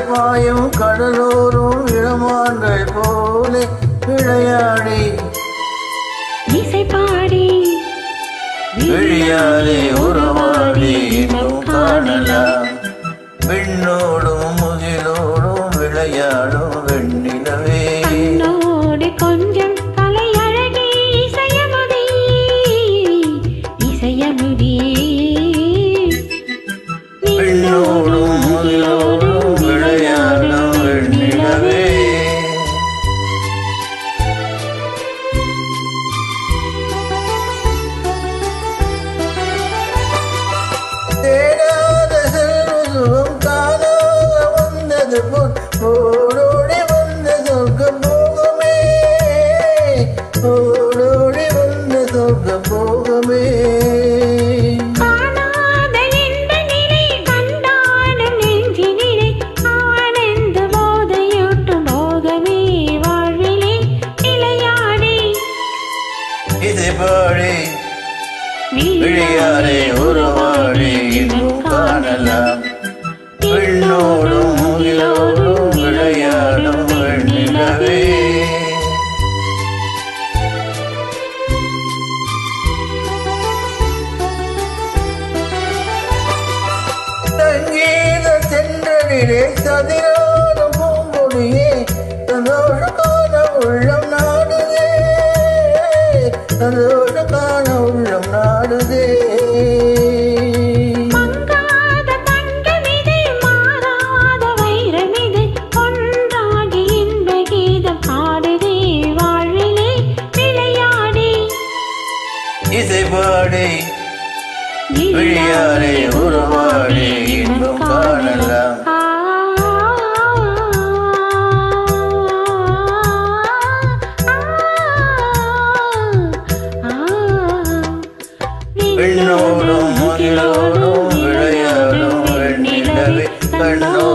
பாயும் கடலோரும் இளமான்கள் போலே விளையாடி இசை பாடி விழியாலே உறவாடி இன்னும் காணலாம். பெண்ணோடும் முகிலோடும் விளையாடும் வெண்ணிலவே கொஞ்சம் கலை அழகே இசையமுதே இசையமுதே பெண்ணோடும் முகிலோடும் விளையாடும் வெண்ணிலவே தேடாத செல்வம் காணாத வந்தது ஓடோடி வந்த சொர்க்கம் போகமே ஓடோடி வந்த சொர்க்கம் போகமே காணாத இன்ப நிலை கண்டாடும் நெஞ்சினிலே ஆனந்த போதையூட்டும் போகமே வாழ்விலே விளையாடி இசை பாடி விழியாலே உறவாடி இன்னும் காணலாம். பெண்ணோடும் முகிலோடும் விளையாடும் வெண்ணிலவே சங்கீத சென்றடிலே சதிராடும் பூங்கொடியே சந்தோஷக்கான உள்ளம் நாடுதே சந்தோஷக்கான உள்ளம் நாடுதே மங்காத தங்கமிது மாறாத வைரமிது ஒன்றாகி இன்ப கீதம் பாடுதே வாழ்விலே விளையாடி இசை பாடி விழியாலே உறவாடி இன்னும் காணலாம். பெண்ணோடும் முகிலோடும் விளையாடும் வெண்ணிலவே கண்ணோ